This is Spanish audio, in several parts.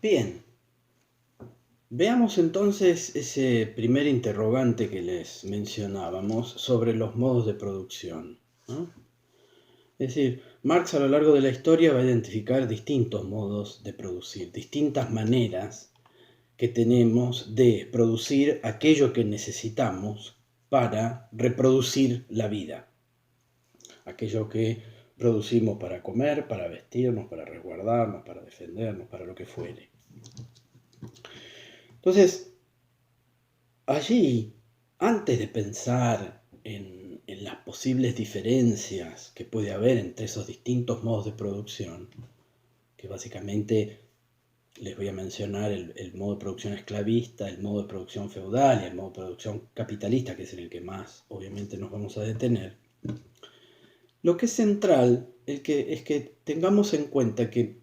Bien, veamos entonces ese primer interrogante que les mencionábamos sobre los modos de producción, ¿no? Es decir, Marx a lo largo de la historia va a identificar distintos modos de producir, distintas maneras que tenemos de producir aquello que necesitamos para reproducir la vida. Aquello que producimos para comer, para vestirnos, para resguardarnos, para defendernos, para lo que fuere. Entonces, allí, antes de pensar en las posibles diferencias que puede haber entre esos distintos modos de producción, que básicamente les voy a mencionar el modo de producción esclavista, el modo de producción feudal y el modo de producción capitalista, que es en el que más obviamente nos vamos a detener, lo que es central es que tengamos en cuenta que,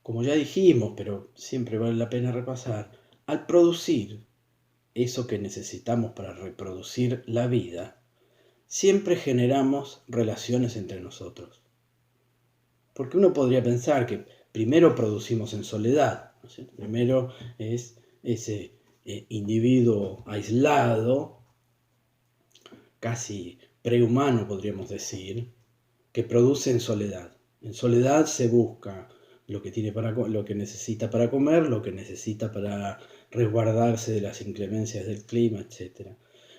como ya dijimos, pero siempre vale la pena repasar, al producir eso que necesitamos para reproducir la vida, siempre generamos relaciones entre nosotros. Porque uno podría pensar que primero producimos en soledad, ¿no es cierto? Primero es ese individuo aislado, casi prehumano podríamos decir, que produce en soledad. En soledad se busca lo que, lo que necesita para comer, lo que necesita para resguardarse de las inclemencias del clima, etc.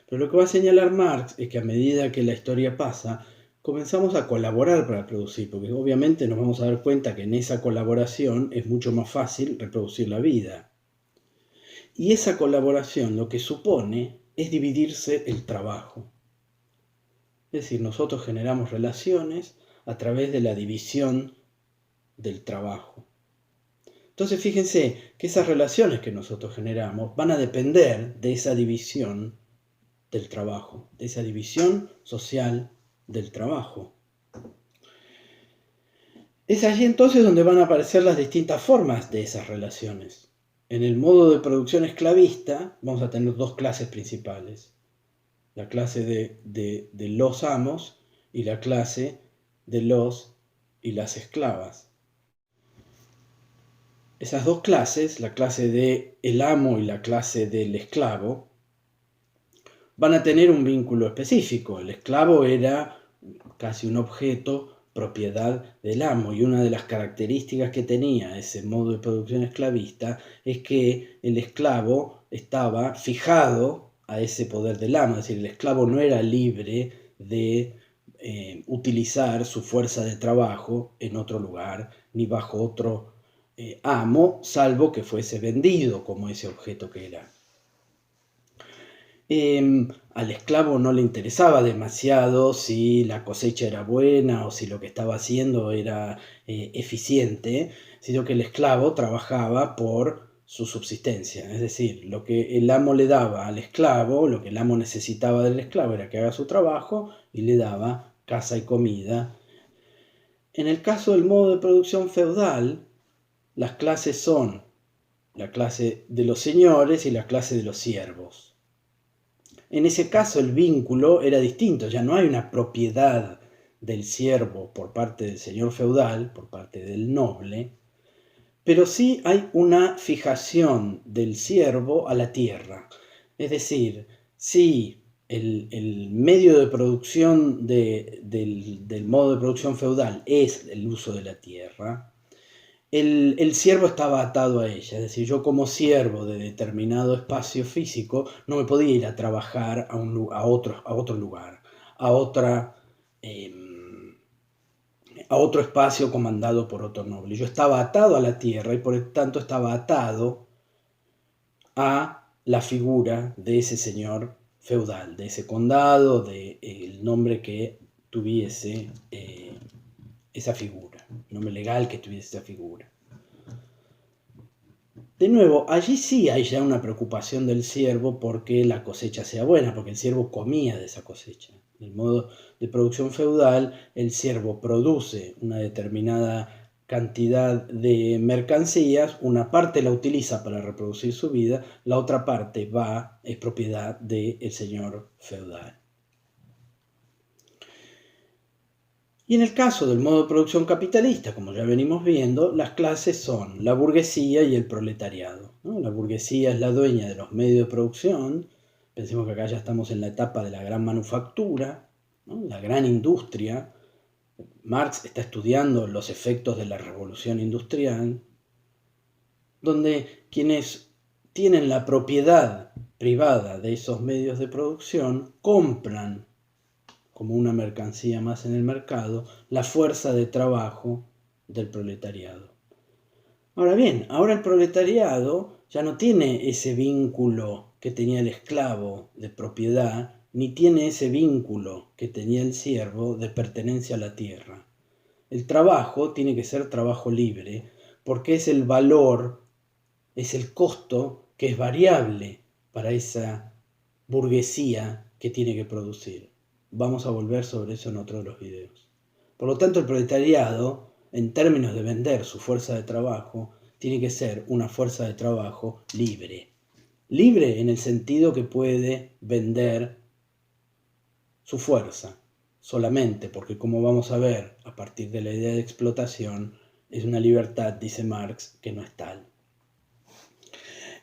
Pero lo que va a señalar Marx es que a medida que la historia pasa, comenzamos a colaborar para producir, porque obviamente nos vamos a dar cuenta que en esa colaboración es mucho más fácil reproducir la vida. Y esa colaboración lo que supone es dividirse el trabajo. Es decir, nosotros generamos relaciones a través de la división del trabajo. Entonces fíjense que esas relaciones que nosotros generamos van a depender de esa división del trabajo, de esa división social del trabajo. Es allí entonces donde van a aparecer las distintas formas de esas relaciones. En el modo de producción esclavista vamos a tener dos clases principales. La clase de los amos y la clase de los y las esclavas. Esas dos clases, la clase del amo y la clase del esclavo, van a tener un vínculo específico. El esclavo era casi un objeto, propiedad del amo, y una de las características que tenía ese modo de producción esclavista es que el esclavo estaba fijado a ese poder del amo, es decir, el esclavo no era libre de utilizar su fuerza de trabajo en otro lugar, ni bajo otro amo, salvo que fuese vendido como ese objeto que era. Al esclavo no le interesaba demasiado si la cosecha era buena o si lo que estaba haciendo era eficiente, sino que el esclavo trabajaba por su subsistencia. Es decir, lo que el amo le daba al esclavo, lo que el amo necesitaba del esclavo era que haga su trabajo y le daba casa y comida. En el caso del modo de producción feudal, las clases son la clase de los señores y la clase de los siervos. En ese caso el vínculo era distinto, ya no hay una propiedad del siervo por parte del señor feudal, por parte del noble, pero sí hay una fijación del siervo a la tierra. Es decir, si el medio de producción del modo de producción feudal es el uso de la tierra, el siervo estaba atado a ella, es decir, yo como siervo de determinado espacio físico no me podía ir a trabajar a otro lugar, a, otra, eh, a otro espacio comandado por otro noble. Yo estaba atado a la tierra y por lo tanto estaba atado a la figura de ese señor feudal, de ese condado, del nombre que tuviese esa figura, el nombre legal que tuviese esa figura. De nuevo, allí sí hay ya una preocupación del siervo porque la cosecha sea buena, porque el siervo comía de esa cosecha. En el modo de producción feudal, el siervo produce una determinada cantidad de mercancías, una parte la utiliza para reproducir su vida, la otra parte es propiedad del señor feudal. Y en el caso del modo de producción capitalista, como ya venimos viendo, las clases son la burguesía y el proletariado, ¿no? La burguesía es la dueña de los medios de producción. Pensemos que acá ya estamos en la etapa de la gran manufactura, ¿no? La gran industria. Marx está estudiando los efectos de la revolución industrial, donde quienes tienen la propiedad privada de esos medios de producción compran como una mercancía más en el mercado la fuerza de trabajo del proletariado. Ahora bien, ahora el proletariado ya no tiene ese vínculo que tenía el esclavo de propiedad, ni tiene ese vínculo que tenía el siervo de pertenencia a la tierra. El trabajo tiene que ser trabajo libre, porque es el valor, es el costo que es variable para esa burguesía que tiene que producir. Vamos a volver sobre eso en otro de los videos. Por lo tanto, el proletariado, en términos de vender su fuerza de trabajo, tiene que ser una fuerza de trabajo libre. Libre en el sentido que puede vender su fuerza solamente, porque como vamos a ver a partir de la idea de explotación, es una libertad, dice Marx, que no es tal.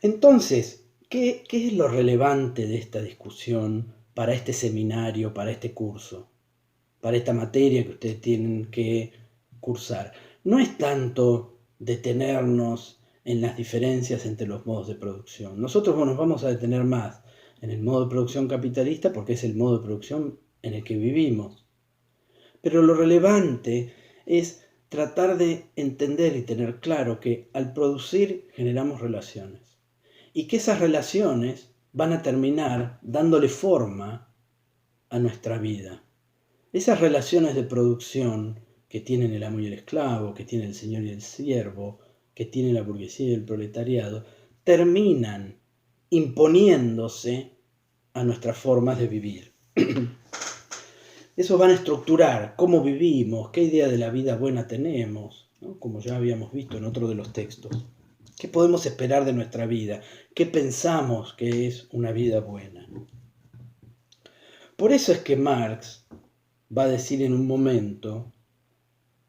Entonces, ¿qué es lo relevante de esta discusión para este seminario, para este curso, para esta materia que ustedes tienen que cursar? No es tanto detenernos en las diferencias entre los modos de producción. Nosotros nos vamos a detener más en el modo de producción capitalista porque es el modo de producción en el que vivimos. Pero lo relevante es tratar de entender y tener claro que al producir generamos relaciones y que esas relaciones van a terminar dándole forma a nuestra vida. Esas relaciones de producción que tienen el amo y el esclavo, que tiene el señor y el siervo, que tiene la burguesía y el proletariado, terminan imponiéndose a nuestras formas de vivir. Esos van a estructurar cómo vivimos, qué idea de la vida buena tenemos, ¿no? Como ya habíamos visto en otro de los textos. ¿Qué podemos esperar de nuestra vida? ¿Qué pensamos que es una vida buena? Por eso es que Marx va a decir en un momento,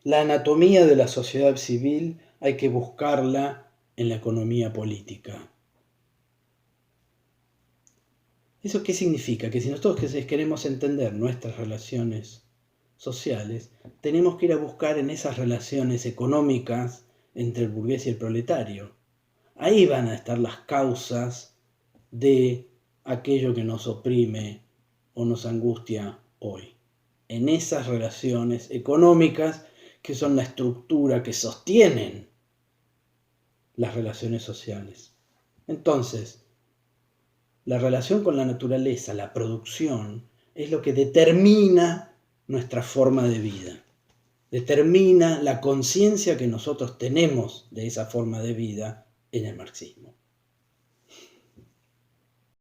la anatomía de la sociedad civil hay que buscarla en la economía política. ¿Eso qué significa? Que si nosotros queremos entender nuestras relaciones sociales, tenemos que ir a buscar en esas relaciones económicas entre el burgués y el proletario. Ahí van a estar las causas de aquello que nos oprime o nos angustia hoy. En esas relaciones económicas que son la estructura que sostienen las relaciones sociales. Entonces, la relación con la naturaleza, la producción, es lo que determina nuestra forma de vida. Determina la conciencia que nosotros tenemos de esa forma de vida en el marxismo.